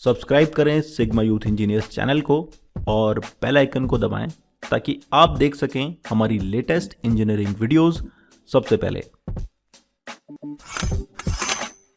Subscribe करें sigma youth engineers channel को और बेल आइकन को दबाएं ताकि आप देख सकें हमारी लेटेस्ट इंजीनियरिंग वीडियोस सबसे पहले।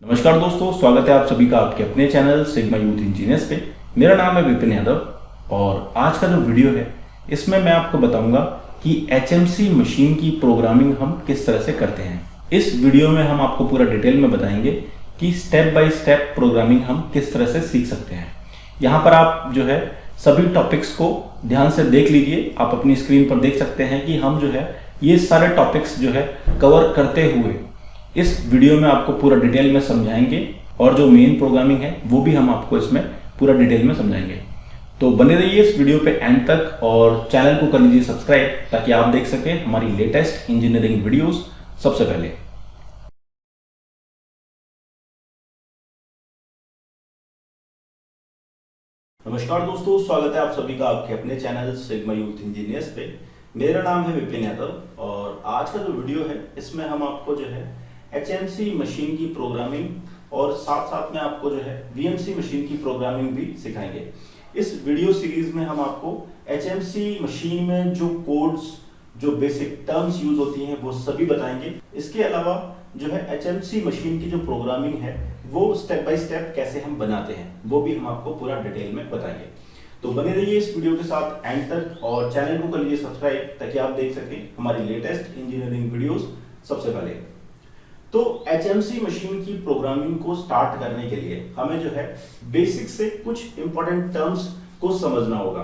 नमस्कार दोस्तों, स्वागत है आप सभी का आपके अपने चैनल सिग्मा यूथ इंजीनियर्स पे। मेरा नाम है विपिन यादव और आज का जो वीडियो है इसमें मैं आपको बताऊंगा कि HMC मशीन की प्रोग्रामिंग हम किस तरह से करते हैं। इस वीडियो में हम आपको पूरा डिटेल में बताएंगे कि स्टेप बाय स्टेप प्रोग्रामिंग हम किस तरह से सीख सकते हैं। यहाँ पर आप जो है सभी टॉपिक्स को ध्यान से देख लीजिए। आप अपनी स्क्रीन पर देख सकते हैं कि हम जो है ये सारे टॉपिक्स जो है कवर करते हुए इस वीडियो में आपको पूरा डिटेल में समझाएंगे और जो मेन प्रोग्रामिंग है वो भी हम आपको इसमें पूरा डिटेल में समझाएंगे। तो बने रहिए इस वीडियो पे एंड तक और चैनल को कर लीजिए सब्सक्राइब ताकि आप देख सकें हमारी लेटेस्ट इंजीनियरिंग वीडियोस सबसे पहले। नमस्कार दोस्तों, स्वागत है आप सभी का आपके अपने चैनल सिग्मा यूथ इंजीनियर्स पे। मेरा नाम है विपिन यादव और आज का जो वीडियो है इसमें हम आपको जो है HMC मशीन की प्रोग्रामिंग और साथ साथ में आपको जो है VMC मशीन की प्रोग्रामिंग भी सिखाएंगे। इस वीडियो सीरीज में हम आपको HMC मशीन में जो कोड्स, जो बेसिक टर्म्स यूज होती हैं वो सभी बताएंगे। इसके अलावा जो है HMC मशीन की जो प्रोग्रामिंग है वो स्टेप बाय स्टेप कैसे हम बनाते हैं वो भी हम आपको पूरा डिटेल में बताएंगे। तो बने रहिए इस वीडियो के साथ एंड तक और चैनल को कर लीजिए सब्सक्राइब ताकि आप देख सकें हमारी लेटेस्ट इंजीनियरिंग वीडियोस सबसे पहले। तो HMC मशीन की प्रोग्रामिंग को स्टार्ट करने के लिए हमें जो है बेसिक से कुछ इंपॉर्टेंट टर्म्स को समझना होगा।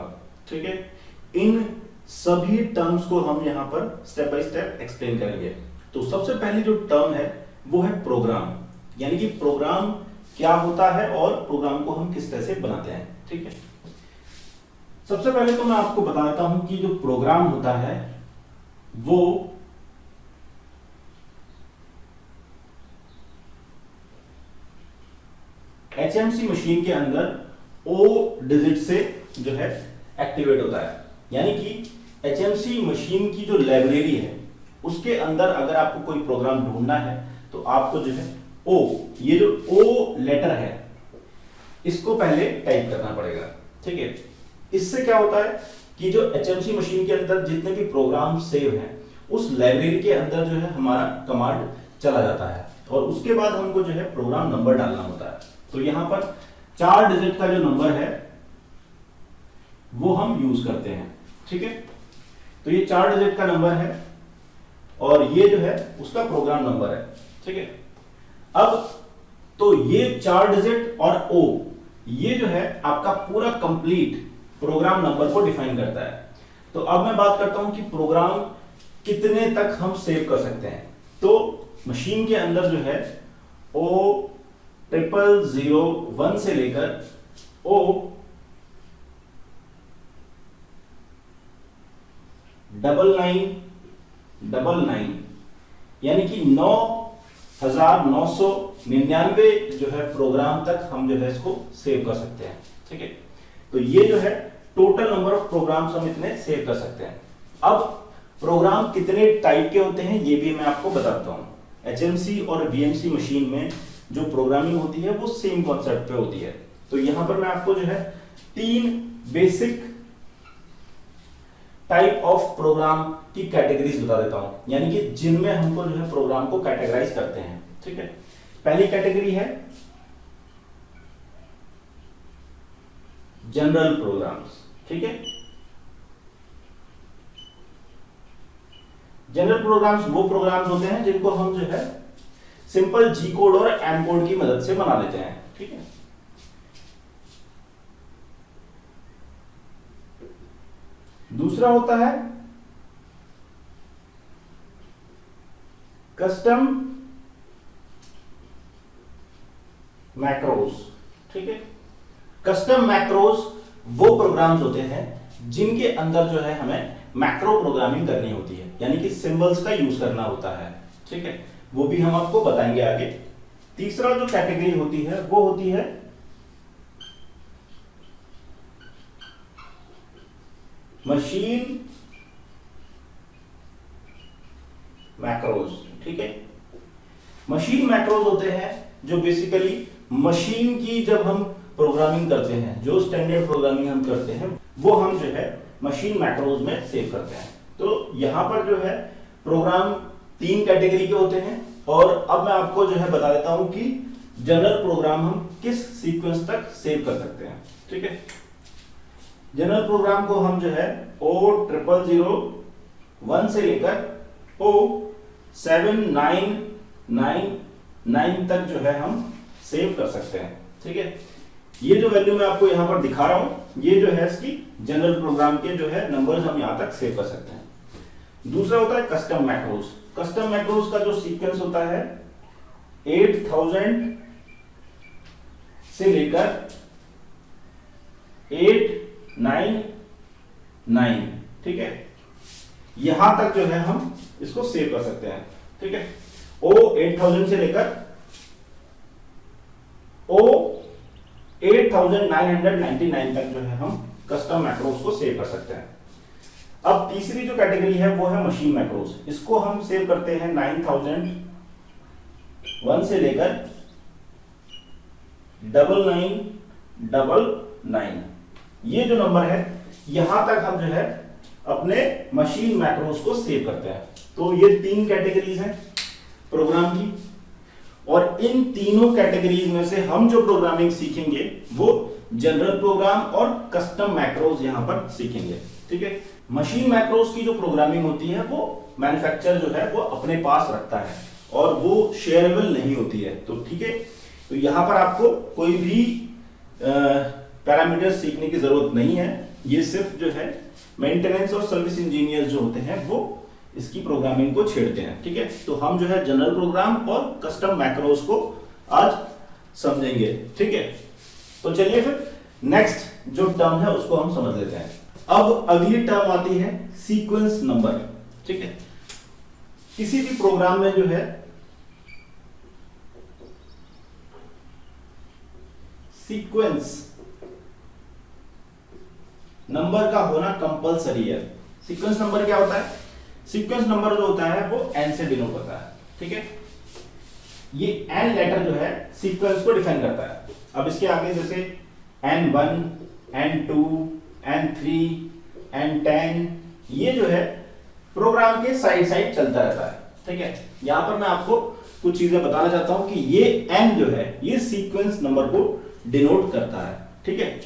ठीक है, इन सभी टर्म्स को हम यहाँ पर स्टेप बाय स्टेप एक्सप्लेन करेंगे। तो सबसे पहली जो टर्म है वो है प्रोग्राम, यानी कि प्रोग्राम क्या होता है और प्रोग्राम को हम किस तरह से बनाते हैं। ठीक है, सबसे पहले तो मैं आपको बता देता हूं कि जो प्रोग्राम होता है वो HMC मशीन के अंदर O डिजिट से जो है एक्टिवेट होता है। यानी कि HMC मशीन की जो लाइब्रेरी है उसके अंदर अगर आपको कोई प्रोग्राम ढूंढना है तो आपको जो है O, ये जो O लेटर है इसको पहले टाइप करना पड़ेगा। ठीक है, इससे क्या होता है कि जो HMC मशीन के अंदर जितने भी प्रोग्राम सेव हैं उस लाइब्रेरी के अंदर जो है हमारा कमांड चला जाता है और उसके बाद हमको जो है प्रोग्राम नंबर डालना होता है। तो यहां पर 4 डिजिट का जो नंबर है वो हम यूज करते हैं। ठीक है, तो ये 4 डिजिट का नंबर है और ये जो है उसका प्रोग्राम नंबर है। ठीक है, अब तो ये 4 डिजिट और O ये जो है आपका पूरा कंप्लीट प्रोग्राम नंबर को डिफाइन करता है। तो अब मैं बात करता हूं कि प्रोग्राम कितने तक हम सेव कर सकते हैं। तो मशीन के अंदर जो है O0001 से लेकर O9999 यानी कि 9999 जो है प्रोग्राम तक हम जो है इसको सेव कर सकते हैं। ठीक है, तो ये जो है टोटल नंबर ऑफ प्रोग्राम्स हम इतने सेव कर सकते हैं। अब प्रोग्राम कितने टाइप के होते हैं ये भी मैं आपको बताता हूं। HMC और VMC मशीन में जो प्रोग्रामिंग होती है वो सेम कॉन्सेप्ट पे होती है। तो यहां पर मैं आपको जो है 3 बेसिक टाइप ऑफ प्रोग्राम की कैटेगरीज बता देता हूं, यानी कि जिनमें हमको जो है प्रोग्राम को कैटेगराइज करते हैं। ठीक है, पहली कैटेगरी है जनरल प्रोग्राम्स। ठीक है, जनरल प्रोग्राम्स वो प्रोग्राम्स होते हैं जिनको हम जो है सिंपल G कोड और M कोड की मदद से बना लेते हैं। ठीक है, दूसरा होता है कस्टम मैक्रोस। ठीक है, कस्टम मैक्रोस वो प्रोग्राम्स होते हैं जिनके अंदर जो है हमें मैक्रो प्रोग्रामिंग करनी होती है, यानी कि सिंबल्स का यूज करना होता है। ठीक है, वो भी हम आपको बताएंगे आगे। तीसरा जो कैटेगरी होती है वो होती है मशीन मैक्रोज। ठीक है, मशीन मैक्रोज होते हैं जो बेसिकली मशीन की जब हम प्रोग्रामिंग करते हैं, जो स्टैंडर्ड प्रोग्रामिंग हम करते हैं, वो हम जो है मशीन मैक्रोज में सेव करते हैं। तो यहाँ पर जो है प्रोग्राम 3 कैटेगरी के होते हैं, और अब मैं आपको जो है बता देता हूं कि जनरल प्रोग्राम हम किस सीक्वेंस तक सेव कर सकते हैं। ठीक है, जनरल प्रोग्राम को हम जो है O0001 से लेकर O7999 तक जो है हम सेव कर सकते हैं। ठीक है, ये जो वैल्यू मैं आपको यहां पर दिखा रहा हूं, ये जो है इसकी जनरल प्रोग्राम के जो है नंबर्स हम यहां तक सेव कर सकते हैं। दूसरा होता है कस्टम मैक्रोज। कस्टम मैक्रोज का जो सीक्वेंस होता है 8000 से लेकर 899, ठीक है, यहां तक जो है हम इसको सेव कर सकते हैं। ठीक है, O8000 से लेकर O8999 तक जो है हम कस्टम मैक्रोज को सेव कर सकते हैं। अब तीसरी जो कैटेगरी है वो है मशीन मैक्रोज। इसको हम सेव करते हैं 9001 से लेकर 9999। ये जो नंबर है यहां तक हम जो है अपने मशीन मैक्रोज को सेव करते हैं। तो ये 3 कैटेगरीज हैं प्रोग्राम की, और इन तीनों कैटेगरीज में से हम जो प्रोग्रामिंग सीखेंगे वो जनरल प्रोग्राम और कस्टम मैक्रोज यहां पर सीखेंगे। ठीक है, मशीन मैक्रोज की जो प्रोग्रामिंग होती है वो मैन्युफैक्चरर जो है वो अपने पास रखता है और वो शेयरेबल नहीं होती है। तो ठीक है, तो यहां पर आपको कोई भी पैरामीटर सीखने की जरूरत नहीं है। ये सिर्फ जो है मेंटेनेंस और सर्विस इंजीनियर जो होते हैं वो इसकी प्रोग्रामिंग को छेड़ते हैं। ठीक है, तो हम जो है जनरल प्रोग्राम और कस्टम मैक्रोज को आज समझेंगे। ठीक है, तो चलिए फिर नेक्स्ट जो टर्म है उसको हम समझ लेते हैं। अब अगली टर्म आती है सीक्वेंस नंबर। ठीक है, किसी भी प्रोग्राम में जो है सीक्वेंस नंबर का होना कंपलसरी है। सीक्वेंस नंबर क्या होता है? सीक्वेंस नंबर जो होता है वो n से डिनोट होता है। ठीक है, ये n लेटर जो है सीक्वेंस को डिफाइन करता है। अब इसके आगे जैसे n1, n2, n3, n10, ये जो है प्रोग्राम के साइड साइड चलता रहता है। ठीक है, यहां पर मैं आपको कुछ चीजें बताना चाहता हूं कि ये n जो है ये सीक्वेंस नंबर को डिनोट करता है। ठीक है,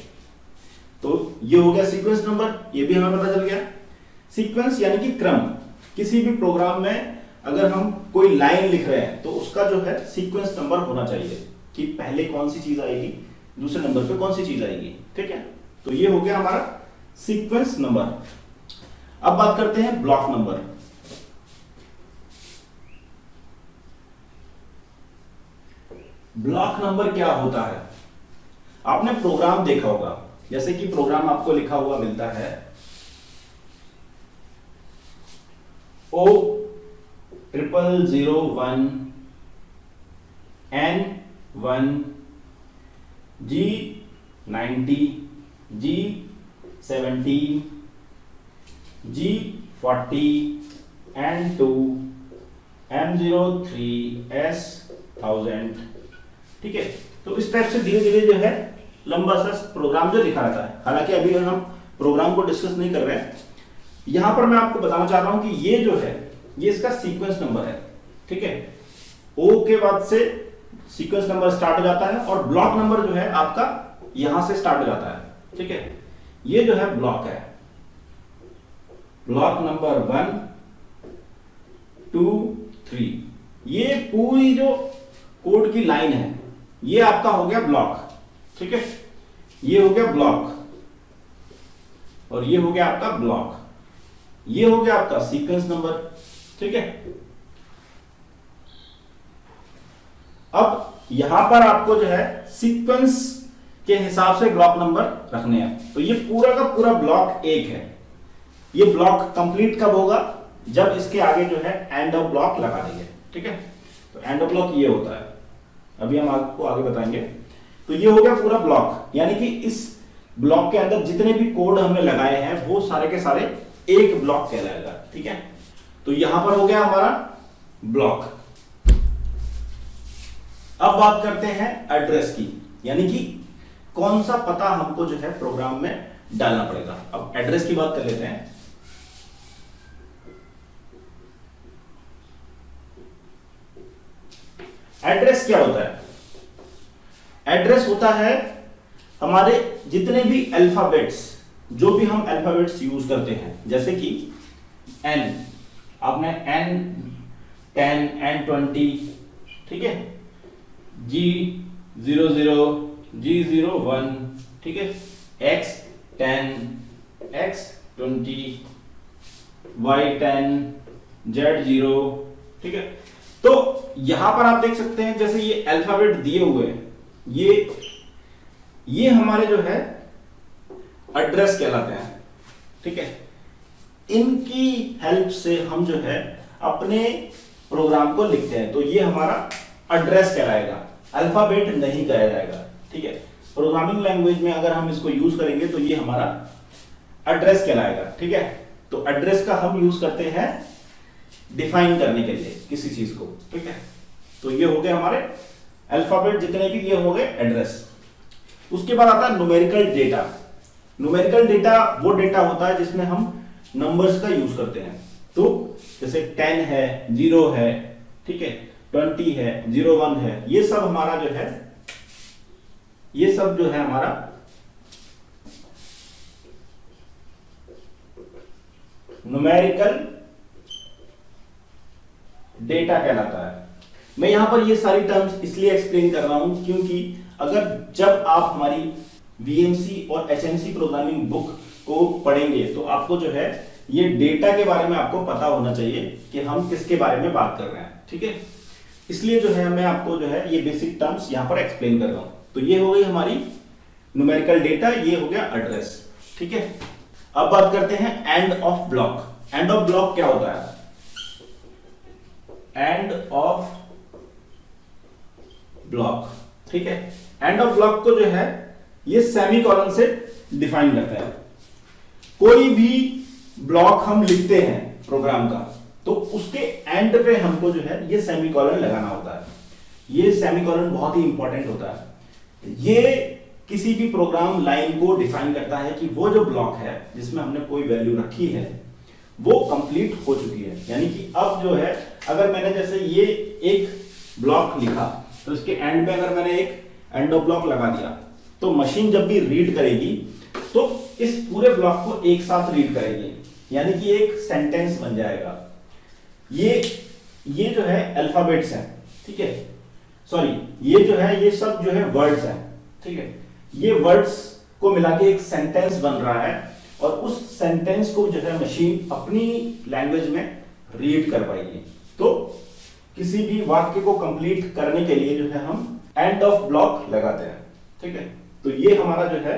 तो ये हो गया सीक्वेंस नंबर, ये भी हमें पता चल गया। सीक्वेंस यानी कि क्रम। किसी भी प्रोग्राम में अगर हम कोई लाइन लिख रहे हैं तो उसका जो है सीक्वेंस नंबर होना चाहिए कि पहले कौन सी चीज आएगी, दूसरे नंबर पे कौन सी चीज आएगी। ठीक है, तो ये हो गया हमारा सीक्वेंस नंबर। अब बात करते हैं ब्लॉक नंबर। ब्लॉक नंबर क्या होता है? आपने प्रोग्राम देखा होगा, जैसे कि प्रोग्राम आपको लिखा हुआ मिलता है O0001 N1 G90 G17 G40 N2 M03 S1000। ठीक है, तो इस टाइप से धीरे धीरे जो है लंबा सा प्रोग्राम जो दिखा रहता है। हालांकि अभी हम प्रोग्राम को डिस्कस नहीं कर रहे हैं, यहां पर मैं आपको बताना चाह रहा हूं कि ये जो है ये इसका सीक्वेंस नंबर है। ठीक है, ओ के बाद से सीक्वेंस नंबर स्टार्ट हो जाता है और ब्लॉक नंबर जो है आपका यहां से स्टार्ट हो जाता है। ठीक है, ये जो है ब्लॉक है, ब्लॉक नंबर 1 2 3, ये पूरी जो कोड की लाइन है ये आपका हो गया ब्लॉक। ठीक है, ये हो गया ब्लॉक और ये हो गया आपका ब्लॉक, ये हो गया आपका सीक्वेंस नंबर। ठीक है, अब यहां पर आपको जो है सीक्वेंस के हिसाब से ब्लॉक नंबर रखने हैं। तो ये पूरा का पूरा ब्लॉक 1 है। ये ब्लॉक कंप्लीट कब होगा? जब इसके आगे जो है एंड ऑफ ब्लॉक लगा देंगे। ठीक है, तो एंड ऑफ ब्लॉक ये होता है, अभी हम आपको आगे बताएंगे। तो ये हो गया पूरा ब्लॉक, यानी कि इस ब्लॉक के अंदर जितने भी कोड हमने लगाए हैं वो सारे के सारे एक ब्लॉक कहलाएगा। ठीक है, तो यहां पर हो गया हमारा ब्लॉक। अब बात करते हैं एड्रेस की, यानी कि कौन सा पता हमको जो है प्रोग्राम में डालना पड़ेगा। अब एड्रेस की बात कर लेते हैं। एड्रेस क्या होता है? एड्रेस होता है हमारे जितने भी अल्फाबेट्स, जो भी हम अल्फाबेट्स यूज करते हैं, जैसे कि N, आपने N10, N20, ठीक है, G00, G01, ठीक है, X10, X20, Y10, Z0, ठीक है। तो यहां पर आप देख सकते हैं जैसे ये अल्फाबेट दिए हुए हैं, ये हमारे जो है एड्रेस कहलाते हैं, ठीक है। इनकी हेल्प से हम जो है अपने प्रोग्राम को लिखते हैं, तो ये हमारा एड्रेस कहलाएगा, अल्फाबेट नहीं कहा जाएगा, ठीक है। प्रोग्रामिंग लैंग्वेज में अगर हम इसको यूज करेंगे तो ये हमारा एड्रेस कहलाएगा, ठीक है। तो एड्रेस का हम यूज करते हैं डिफाइन करने के लिए किसी चीज को, ठीक है। तो ये हो गए हमारे अल्फाबेट जितने भी, ये हो गए एड्रेस। उसके बाद आता है न्यूमेरिकल डेटा। न्यूमेरिकल डेटा वो डेटा होता है जिसमें हम नंबर्स का यूज करते हैं। तो जैसे 10 है, 0 है, ठीक है, 20 है, 01 है, ये सब हमारा जो है, ये सब जो है हमारा न्यूमेरिकल डेटा कहलाता है। मैं यहां पर ये सारी टर्म्स इसलिए एक्सप्लेन कर रहा हूं क्योंकि अगर जब आप हमारी वीएमसी और एचएमसी प्रोग्रामिंग बुक को पढ़ेंगे तो आपको जो है ये डेटा के बारे में आपको पता होना चाहिए कि हम किसके बारे में बात कर रहे हैं, ठीक है। इसलिए जो है मैं आपको जो है ये बेसिक टर्म्स यहां पर एक्सप्लेन कर रहा हूं। तो ये हो गई हमारी न्यूमेरिकल डेटा, ये हो गया एड्रेस, ठीक है। अब बात करते हैं end of block. End of block क्या होता है? एंड ऑफ ब्लॉक, ठीक है। एंड ऑफ ब्लॉक को जो है ये सेमीकोलन से डिफाइन करता है। कोई भी ब्लॉक हम लिखते हैं प्रोग्राम का तो उसके एंड पे हमको जो है ये सेमीकोलन लगाना होता है। ये सेमीकोलन बहुत ही इंपॉर्टेंट होता है। ये किसी भी प्रोग्राम लाइन को डिफाइन करता है कि वो जो ब्लॉक है जिसमें हमने कोई वैल्यू रखी है वो कंप्लीट हो चुकी है। यानी कि अब जो है अगर मैंने जैसे ये एक ब्लॉक लिखा तो इसके एंड में अगर मैंने एक एंड ऑफ ब्लॉक लगा दिया तो मशीन जब भी रीड करेगी तो इस पूरे ब्लॉक को एक साथ रीड करेगी, यानी कि एक सेंटेंस बन जाएगा। ये जो है अल्फाबेट्स हैं, ठीक है, सॉरी ये जो है ये सब जो है वर्ड्स हैं, ठीक है। ये वर्ड्स को मिला के एक सेंटेंस बन रहा है और उस सेंटेंस को जो है मशीन अपनी लैंग्वेज में रीड कर पाएगी। तो किसी भी वाक्य को कंप्लीट करने के लिए जो है हम एंड ऑफ ब्लॉक लगाते हैं, ठीक है। तो ये हमारा जो है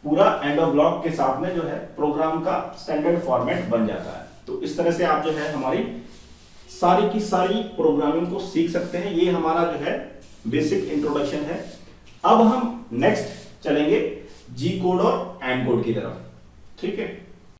पूरा एंड ऑफ ब्लॉक के साथ में जो है प्रोग्राम का स्टैंडर्ड फॉर्मेट बन जाता है। तो इस तरह से आप जो है हमारी सारी की सारी प्रोग्रामिंग को सीख सकते हैं। ये हमारा जो है बेसिक इंट्रोडक्शन है। अब हम नेक्स्ट चलेंगे जी कोड और एन कोड की तरफ, ठीक है।